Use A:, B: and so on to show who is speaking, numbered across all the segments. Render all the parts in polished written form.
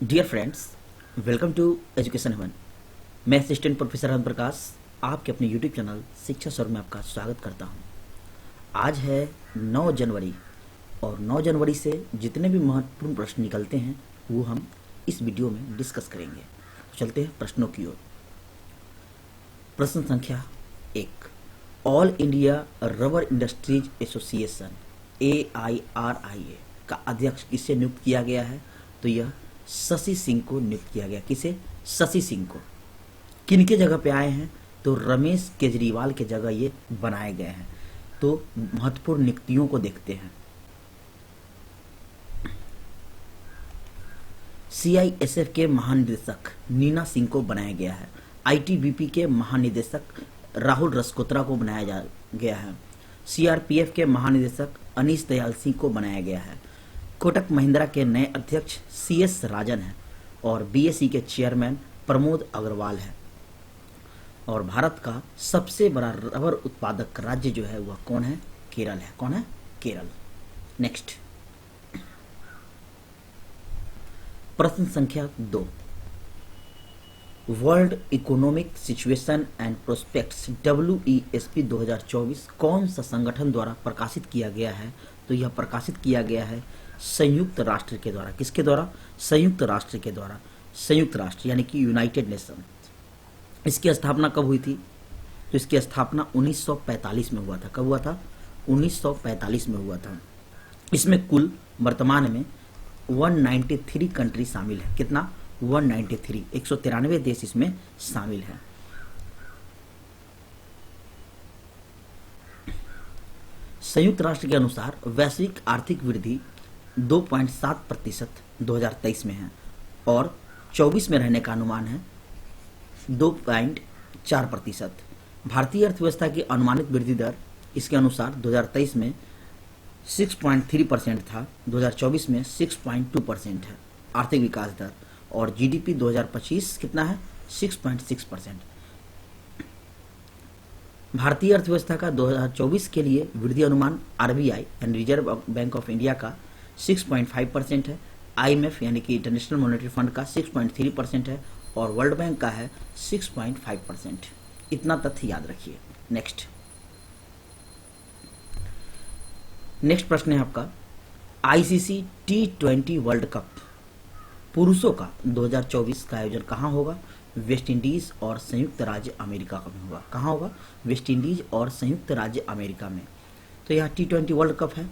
A: Dear friends, welcome to education haven. मैं assistant professor Anant Prakash आपके अपने यूट्यूब चैनल शिक्षा स्वर में आपका स्वागत करता हूं। आज है 9 जनवरी और 9 जनवरी से जितने भी महत्वपूर्ण प्रश्न निकलते हैं वो हम इस वीडियो में डिस्कस करेंगे। तो चलते हैं प्रश्नों की ओर। प्रश्न संख्या 1, all India rubber industries association AIRIA का अध्यक्ष किसे नियुक्त किया गया है? तो यह शशि सिंह को नियुक्त किया गया। किसे? शशि सिंह को। किनके जगह पे आए हैं? तो रमेश केजरीवाल के जगह ये बनाए गए हैं। तो महत्वपूर्ण नियुक्तियों को देखते हैं। CISF के महानिदेशक नीना सिंह को बनाया गया है। ITBP के महानिदेशक राहुल रसकोत्रा को बनाया गया है। CRPF के महानिदेशक अनीश दयाल सिंह को बनाया गया है। कोटक महिंद्रा के नए अध्यक्ष CS राजन हैं और BSE के चेयरमैन प्रमोद अग्रवाल है। और भारत का सबसे बड़ा रबर उत्पादक राज्य जो है वह कौन है? केरल है। कौन है? केरल। नेक्स्ट, प्रश्न संख्या 2, world economic situation and prospects WESP 2024 कौन सा संगठन द्वारा प्रकाशित किया गया है? तो यह प्रकाशित किया गया है संयुक्त राष्ट्र के द्वारा। किसके द्वारा? संयुक्त राष्ट्र के द्वारा। संयुक्त राष्ट्र यानी कि यूनाइटेड नेशन। इसकी स्थापना कब हुई थी? तो इसकी स्थापना 1945 में हुआ था। कब हुआ था? 1945 में हुआ था। इसमें कुल वर्तमान में 193 कंट्री शामिल है। कितना? 193, 193 देश इसमें शामिल है। संयुक्त राष्ट्र के अनुसार वैश्विक आर्थिक वृद्धि 2.7% 2023 में है और 24 में रहने का अनुमान है 2.4%। भारतीय अर्थव्यवस्था की अनुमानित वृद्धि दर इसके अनुसार 2023 में 6.3% था, 2024 में 6.2% है आर्थिक विकास दर। और GDP 2025 कितना है? 6.6%। भारतीय अर्थव्यवस्था का 2024 के लिए वृद्धि अनुमान RBI यानी रिजर्व बैंक ऑफ इंडिया का 6.5% है। IMF यानी कि इंटरनेशनल मॉनेटरी फंड का 6.3% है और वर्ल्ड बैंक का है 6.5%। इतना तथ्य याद रखिए। नेक्स्ट प्रश्न है आपका, ICC T20 वर्ल्ड कप पुरुषों का 2024 का आयोजन कहाँ होगा? वेस्ट इंडीज और संयुक्त राज्य अमेरिका में होगा। कहाँ होगा? वेस्ट इंडीज और संयुक्त राज्य अमेरिका में। तो यह T20 वर्ल्ड कप है।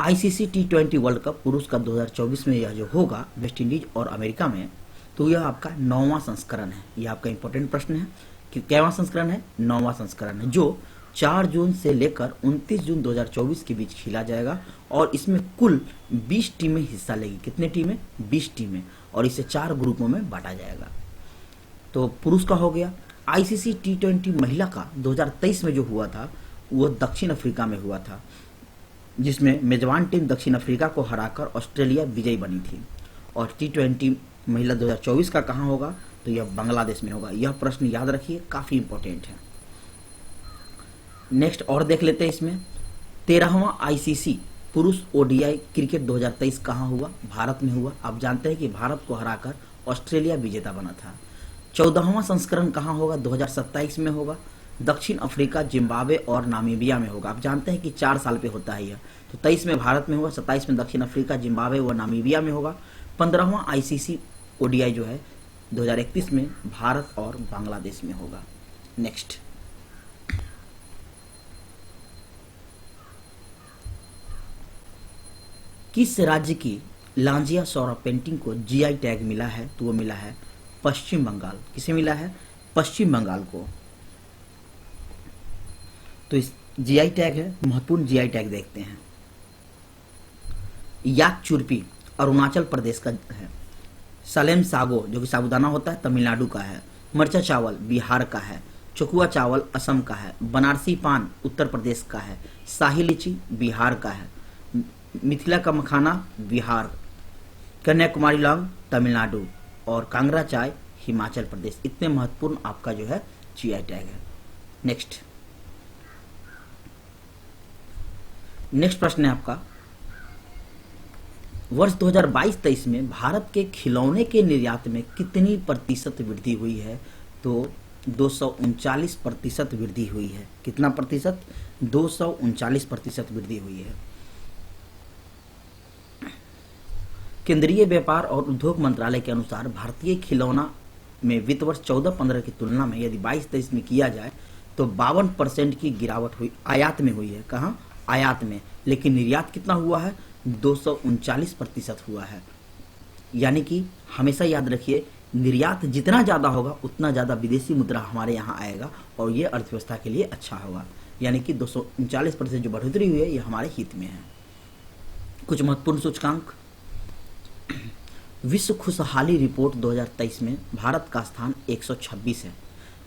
A: ICC T20 वर्ल्ड कप पुरुष का 2024 में यह जो होगा वेस्ट इंडीज और अमेरिका में, तो यह आपका 9वां संस्करण है। यह आपका इंपॉर्टेंट प्रश्न है कि कैवां संस्करण है? 9वां संस्करण है, जो 4 जून से लेकर 29 जून 2024 के बीच खेला जाएगा और इसमें कुल 20 टीमें हिस्सा लेगी। कितने टीमें? 20 टीमें। और इसे 4 ग्रुपों में बांटा जाएगा। तो पुरुष का हो गया। ICC T20 महिला का 2023 में जो हुआ था वो दक्षिण अफ्रीका में हुआ था, जिसमें मेजबान टीम दक्षिण अफ्रीका को हराकर ऑस्ट्रेलिया विजयी बनी थी। और T20 महिला 2024 का कहाँ होगा? तो यह बांग्लादेश में होगा। यह प्रश्न याद रखिए, काफी इंपॉर्टेंट है। नेक्स्ट और देख लेते हैं इसमें, 13वां ICC पुरुष ODI क्रिकेट 2023 कहाँ हुआ? भारत में हुआ। आप जानते हैं कि भारत को हराकर ऑस्ट्रेलिया विजेता बना था। 14वां संस्करण कहाँ होगा? 2027 में होगा। दक्षिण अफ्रीका, जिम्बाब्वे और नामीबिया में होगा। आप जानते हैं कि 4 साल पे होता है यह। तो 23 में भारत में होगा, 27 में दक्षिण अफ्रीका, जिम्बाब्वे और नामीबिया में होगा। 15वां ICC ODI जो है 2031 में भारत और बांग्लादेश में होगा। नेक्स्ट, किस राज्य की लांजिया सौरा पेंटिंग को GI टैग मिला है? तो वो मिला है पश्चिम बंगाल। किसे मिला है? पश्चिम बंगाल को। तो इस GI टैग है, महत्वपूर्ण GI टैग देखते हैं। याक चुरपी अरुणाचल प्रदेश का है। सलेम सागो जो कि साबुदाना होता है तमिलनाडु का है। मरचा चावल बिहार का है। चकुआ चावल असम का है। बनारसी पान उत्तर प्रदेश का है। शाही लीची बिहार का है। मिथिला का मखाना बिहार। कन्याकुमारी लौंग तमिलनाडु और कांगड़ा चाय हिमाचल प्रदेश। इतने महत्वपूर्ण आपका जो है GI टैग है। नेक्स्ट प्रश्न है आपका, वर्ष 2022-23 में भारत के खिलौने के निर्यात में कितनी प्रतिशत वृद्धि हुई है? तो 239% वृद्धि हुई है। कितना प्रतिशत? 239% वृद्धि हुई है। केंद्रीय व्यापार और उद्योग मंत्रालय के अनुसार भारतीय खिलौना में वित्त वर्ष 14-15 की तुलना में यदि 22-23 में किया जाए तो 52% की गिरावट हुई, आयात में हुई है। कहाँ? आयात में। लेकिन निर्यात कितना हुआ है? 239% हुआ है। यानी कि हमेशा याद रखिए, निर्यात जितना ज़्यादा होगा उतना ज़्यादा विदेशी मुद्रा हमारे यहाँ आएगा और ये अर्थव्यवस्था के लिए अच्छा होगा। यानी कि 239% जो बढ़ोतरी हुई है ये हमारे हित में है। कुछ महत्वपूर्ण सूचकांक। विश्व खुशहाली रिपोर्ट 2023 में भारत का स्थान 126 है।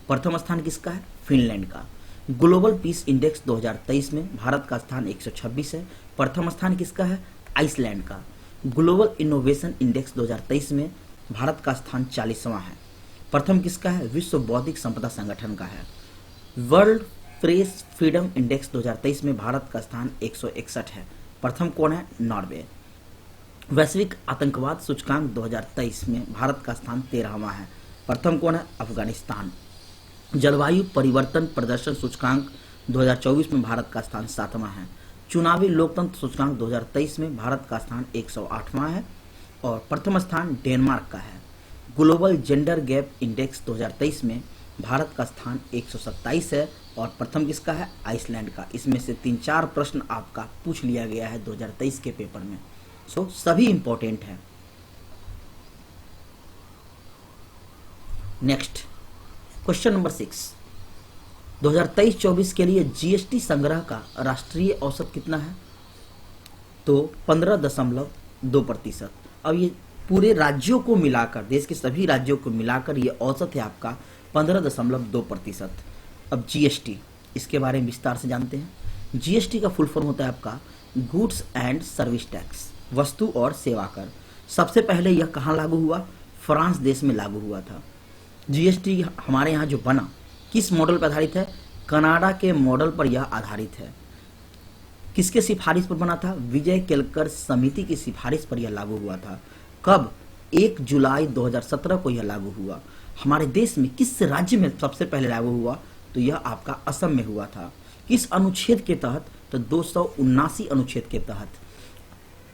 A: प्रथम स्थान किसका है? फिनलैंड का। ग्लोबल पीस इंडेक्स 2023 में भारत का स्थान 126 है। प्रथम स्थान किसका है? आइसलैंड का। ग्लोबल इनोवेशन इंडेक्स 2023 में भारत का स्थान 40वां है। प्रथम किसका है? विश्व बौद्धिक संपदा संगठन का है। वर्ल्ड प्रेस फ्रीडम इंडेक्स 2023 में भारत का स्थान 161 है। प्रथम कौन है? नॉर्वे। वैश्विक आतंकवाद सूचकांक 2023 में भारत का स्थान 13वां है। प्रथम कौन है? अफगानिस्तान। जलवायु परिवर्तन प्रदर्शन सूचकांक 2024 में भारत का स्थान 7वां है। चुनावी लोकतंत्र सूचकांक 2023 में भारत का स्थान 108वां है और प्रथम स्थान डेनमार्क का है। ग्लोबल जेंडर गैप इंडेक्स 2023 में भारत का स्थान 127 है और प्रथम किसका है? आइसलैंड का। इसमें से 3-4 प्रश्न आपका पूछ लिया गया है 2023 के पेपर में। सो सभी इंपॉर्टेंट है। नेक्स्ट क्वेश्चन नंबर 6, 2023-24 के लिए जीएसटी संग्रह का राष्ट्रीय औसत कितना है? तो 15.2%। अब ये पूरे राज्यों को मिलाकर, देश के सभी राज्यों को मिलाकर ये औसत है आपका 15.2%। अब जीएसटी, इसके बारे में विस्तार से जानते हैं। जीएसटी का फुल फॉर्म होता है आपका गुड्स एंड सर्विस टैक्स, वस्तु और सेवा कर। सबसे पहले यह कहाँ लागू हुआ? फ्रांस देश में लागू हुआ था। जीएसटी हमारे यहाँ जो बना किस मॉडल पर आधारित है? कनाडा के मॉडल पर यह आधारित है। किसके सिफारिश पर बना था? विजय केलकर समिति की सिफारिश पर यह लागू हुआ था। कब? 1 जुलाई 2017 को यह लागू हुआ। हमारे देश में किस राज्य में सबसे पहले लागू हुआ? तो यह आपका असम में हुआ था। किस अनुच्छेद के तहत? तो 279 अनुच्छेद के तहत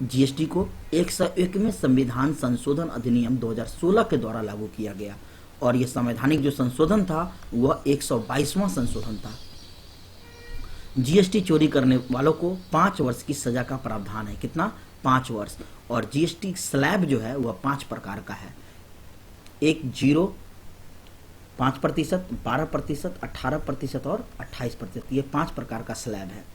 A: जीएसटी को 101वें संविधान संशोधन अधिनियम 2016 के द्वारा लागू किया गया और यह संवैधानिक जो संशोधन था वह 122वां संशोधन था। जीएसटी चोरी करने वालों को 5 वर्ष की सजा का प्रावधान है। कितना? 5 वर्ष। और जीएसटी स्लैब जो है वह 5 प्रकार का है। 1, 5%, 12%, 18% और 28%। ये 5 प्रकार का स्लैब है।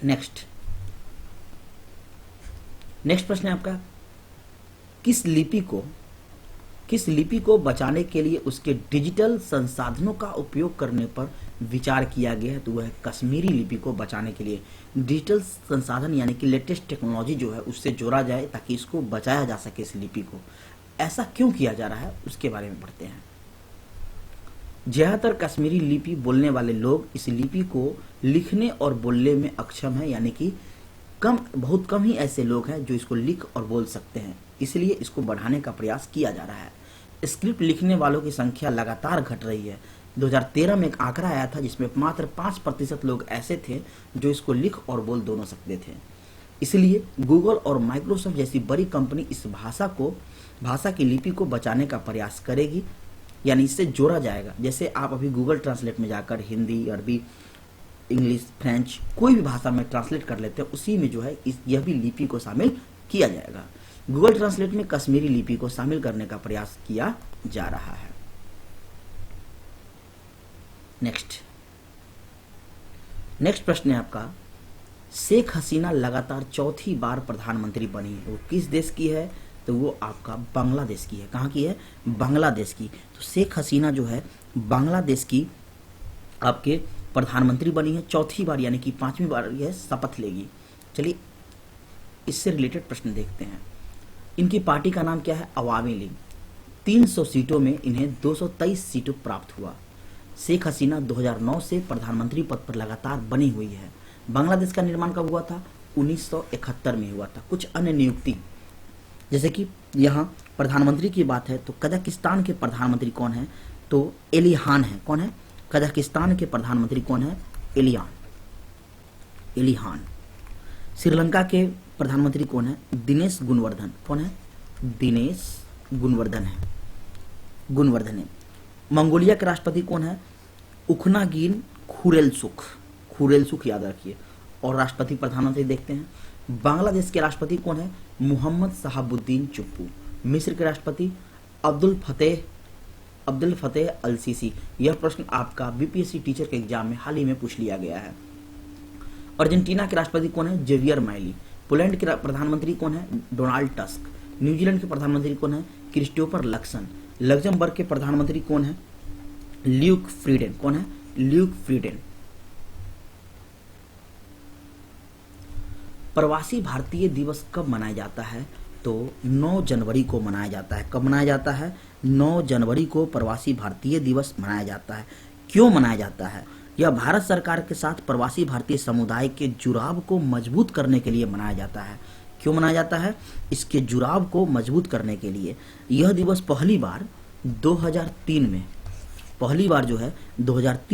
A: नेक्स्ट प्रश्न है आपका, किस लिपि को बचाने के लिए उसके डिजिटल संसाधनों का उपयोग करने पर विचार किया गया है? तो वह है कश्मीरी लिपि को बचाने के लिए डिजिटल संसाधन यानी कि लेटेस्ट टेक्नोलॉजी जो है उससे जोड़ा जाए ताकि इसको बचाया जा सके इस लिपि को। ऐसा क्यों किया जा रहा है उसके बारे में पढ़ते हैं। ज्यादातर कश्मीरी लिपि बोलने वाले लोग इस लिपि को लिखने और बोलने में अक्षम है, यानी कि बहुत कम ही ऐसे लोग हैं जो इसको लिख और बोल सकते हैं, इसलिए इसको बढ़ाने का प्रयास किया जा रहा है। स्क्रिप्ट लिखने वालों की संख्या लगातार घट रही है। 2013 में एक आंकड़ा आया था जिसमें मात्र 5% लोग ऐसे थे जो इसको लिख और बोल दोनों सकते थे। इसलिए गूगल और माइक्रोसॉफ्ट जैसी बड़ी कंपनी इस भाषा की लिपि को बचाने का प्रयास करेगी, यानी इससे जोड़ा जाएगा। जैसे आप अभी गूगल ट्रांसलेट में जाकर हिंदी, अरबी, इंग्लिश, फ्रेंच कोई भी भाषा में ट्रांसलेट कर लेते हैं, उसी में जो है यह भी लिपि को शामिल किया जाएगा। गूगल ट्रांसलेट में कश्मीरी लिपि को शामिल करने का प्रयास किया जा रहा है। नेक्स्ट प्रश्न है आपका, शेख हसीना लगातार चौथी बार प्रधानमंत्री बनी है, वो किस देश की है? तो वो आपका बांग्लादेश की है। कहाँ की है? बांग्लादेश की। तो शेख हसीना जो है बांग्लादेश की आपके प्रधानमंत्री बनी है चौथी बार, यानी कि 5वीं बार यह शपथ लेगी। चलिए इससे रिलेटेड प्रश्न देखते हैं। इनकी पार्टी का नाम क्या है? अवामी लीग। 300 सीटों में इन्हें 223 सीटों प्राप्त हुआ। शेख हसीना 2009 से प्रधानमंत्री पद पर लगातार बनी हुई है। बांग्लादेश का निर्माण कब हुआ था? 1971 में हुआ था। कुछ अन्य नियुक्ति, जैसे कि यहाँ प्रधानमंत्री की बात है तो कजाकिस्तान के प्रधानमंत्री कौन है? तो एलिहान है। कौन है? कजाकिस्तान के प्रधानमंत्री कौन है? एलिहान। श्रीलंका के प्रधानमंत्री कौन है? दिनेश गुणवर्धन। कौन है? दिनेश गुणवर्धन है। मंगोलिया के राष्ट्रपति कौन है? उखनागिन खुरेलसुख याद रखिए। और राष्ट्रपति प्रधानमंत्री देखते हैं। बांग्लादेश के राष्ट्रपति कौन है? मोहम्मद शहाबुद्दीन चुप्पू। मिस्र के राष्ट्रपति अब्दुल फतेह अल सीसी। यह प्रश्न आपका बीपीएससी टीचर के एग्जाम में हाल ही में पूछ लिया गया है। अर्जेंटीना के राष्ट्रपति कौन है? Xavier Miley. पोलैंड के प्रधानमंत्री कौन है? Donald tusk. न्यूजीलैंड के प्रधानमंत्री कौन है? Christopher Luxon. लग्जमबर्ग के प्रधानमंत्री कौन है? Luke Frieden. कौन है? Luke Frieden. प्रवासी भारतीय दिवस कब मनाया जाता है? तो 9 जनवरी को मनाया जाता है। कब मनाया जाता है? 9 जनवरी को प्रवासी भारतीय दिवस मनाया जाता है। क्यों मनाया जाता है? यह भारत सरकार के साथ प्रवासी भारतीय समुदाय के जुड़ाव को मजबूत करने के लिए मनाया जाता है। क्यों मनाया जाता है? इसके जुड़ाव को मजबूत करने के लिए। यह दिवस पहली बार 2003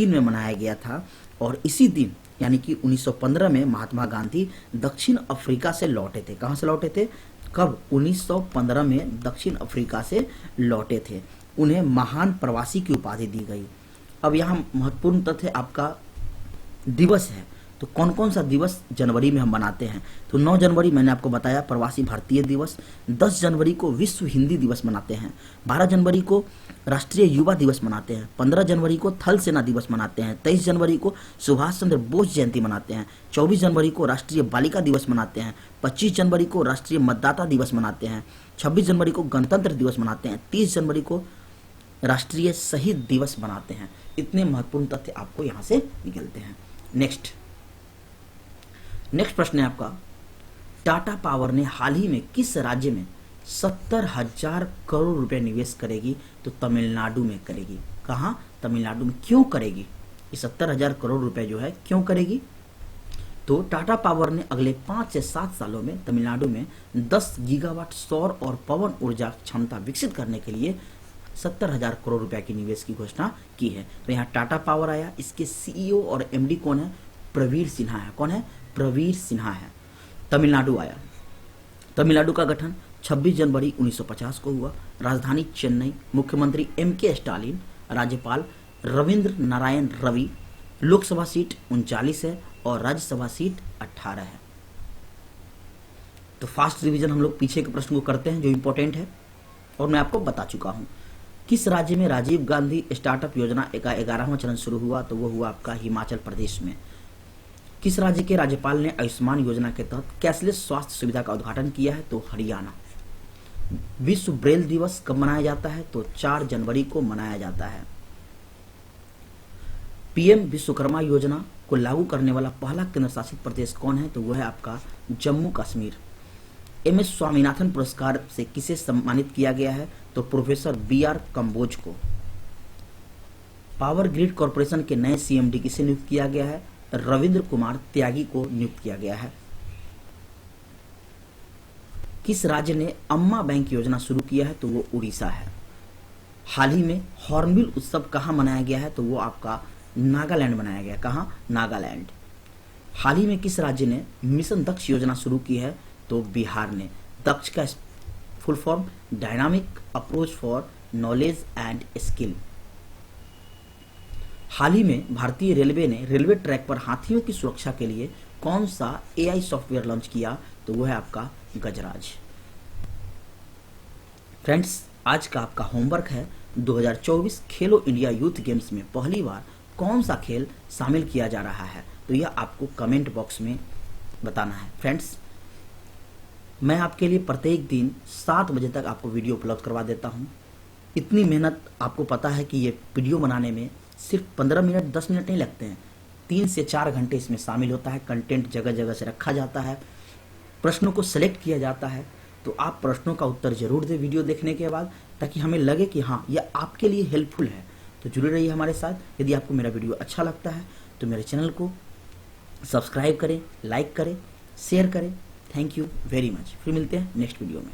A: में मनाया गया था और इसी दिन यानी कि 1915 में महात्मा गांधी दक्षिण अफ्रीका से लौटे थे। कहां से लौटे थे? कब? 1915 में दक्षिण अफ्रीका से लौटे थे। उन्हें महान प्रवासी की उपाधि दी गई। अब यहाँ महत्वपूर्ण तथ्य आपका दिवस है। तो कौन कौन सा दिवस जनवरी में हम मनाते हैं? तो 9 जनवरी मैंने आपको बताया प्रवासी भारतीय दिवस। 10 जनवरी को विश्व हिंदी दिवस मनाते हैं। 12 जनवरी को राष्ट्रीय युवा दिवस मनाते हैं। 15 जनवरी को थल सेना दिवस मनाते हैं। 23 जनवरी को सुभाष चंद्र बोस जयंती मनाते हैं। 24 जनवरी को राष्ट्रीय बालिका दिवस मनाते हैं। 25 जनवरी को राष्ट्रीय मतदाता दिवस मनाते हैं। 26 जनवरी को गणतंत्र दिवस मनाते हैं। 30 जनवरी को राष्ट्रीय शहीद दिवस मनाते हैं। इतने महत्वपूर्ण तथ्य आपको यहाँ से निकलते हैं। नेक्स्ट प्रश्न है आपका, टाटा पावर ने हाल ही में किस राज्य में 70,000 करोड़ रुपए निवेश करेगी? तो तमिलनाडु में करेगी। कहां? तमिलनाडु में। क्यों करेगी? ये 70,000 करोड़ रुपए जो है क्यों करेगी? तो टाटा पावर ने अगले 5 से 7 सालों में तमिलनाडु में 10 गीगावाट सौर और पवन ऊर्जा क्षमता विकसित करने के लिए 70,000 करोड़ रुपए की निवेश की घोषणा की है। तो यहाँ टाटा पावर आया। इसके सीईओ और एमडी कौन है? प्रवीर सिन्हा है। कौन है? प्रवीर सिन्हा है। तमिलनाडु आया। तमिलनाडु का गठन 26 जनवरी 1950 को हुआ। राजधानी चेन्नई। मुख्यमंत्री एमके स्टालिन। राज्यपाल रविंद्र नारायण रवि। लोकसभा सीट 39 है और राज्यसभा सीट 18 है। तो फास्ट रिवीजन हम लोग पीछे के प्रश्न को करते हैं जो इंपॉर्टेंट है और मैं आपको बता चुका हूं। किस राज्य में राजीव गांधी स्टार्टअप योजना का 11वां चरण शुरू हुआ? तो वो हुआ आपका हिमाचल प्रदेश में। किस राज्य के राज्यपाल ने आयुष्मान योजना के तहत कैशलेस स्वास्थ्य सुविधा का उद्घाटन किया है? तो हरियाणा। विश्व ब्रेल दिवस कब मनाया जाता है? तो 4 जनवरी को मनाया जाता है। पीएम विश्वकर्मा योजना को लागू करने वाला पहला केंद्र शासित प्रदेश कौन है? तो वह है आपका जम्मू कश्मीर। एमएस स्वामीनाथन पुरस्कार से किसे सम्मानित किया गया है? तो प्रोफेसर बीआर कंबोज को। पावर ग्रिड कॉर्पोरेशन के नए सीएमडी किसे नियुक्त किया गया है? रविंद्र कुमार त्यागी को नियुक्त किया गया है। किस राज्य ने अम्मा बैंक योजना शुरू किया है? तो वो उड़ीसा है। हाल ही में हॉर्नबिल उत्सव कहां मनाया गया है? तो वो आपका नागालैंड मनाया गया। कहां? नागालैंड। हाल ही में किस राज्य ने मिशन दक्ष योजना शुरू की है? तो बिहार ने। दक्ष का full form dynamic approach for knowledge and skill. हाल ही में भारतीय रेलवे ने रेलवे ट्रैक पर हाथियों की सुरक्षा के लिए कौन सा एआई सॉफ्टवेयर लॉन्च किया? तो वो है आपका गजराज। फ्रेंड्स, आज का आपका होमवर्क है 2024 खेलो इंडिया यूथ गेम्स में पहली बार कौन सा खेल शामिल किया जा रहा है? तो यह आपको कमेंट बॉक्स में बताना है। फ्रेंड्स, मैं आपके लिए प्रत्येक दिन 7 बजे तक आपको वीडियो उपलब्ध करवा देता हूं। इतनी मेहनत आपको पता है कि ये वीडियो बनाने में सिर्फ 15 मिनट 10 मिनट नहीं लगते हैं, 3 से 4 घंटे इसमें शामिल होता है। कंटेंट जगह जगह से रखा जाता है, प्रश्नों को सिलेक्ट किया जाता है। तो आप प्रश्नों का उत्तर जरूर दें वीडियो देखने के बाद, ताकि हमें लगे कि हाँ, यह आपके लिए हेल्पफुल है। तो जुड़े रहिए हमारे साथ। यदि आपको मेरा वीडियो अच्छा लगता है तो मेरे चैनल को सब्सक्राइब करें, लाइक करें, शेयर करें। Thank you very much. फिर मिलते हैं नेक्स्ट वीडियो में।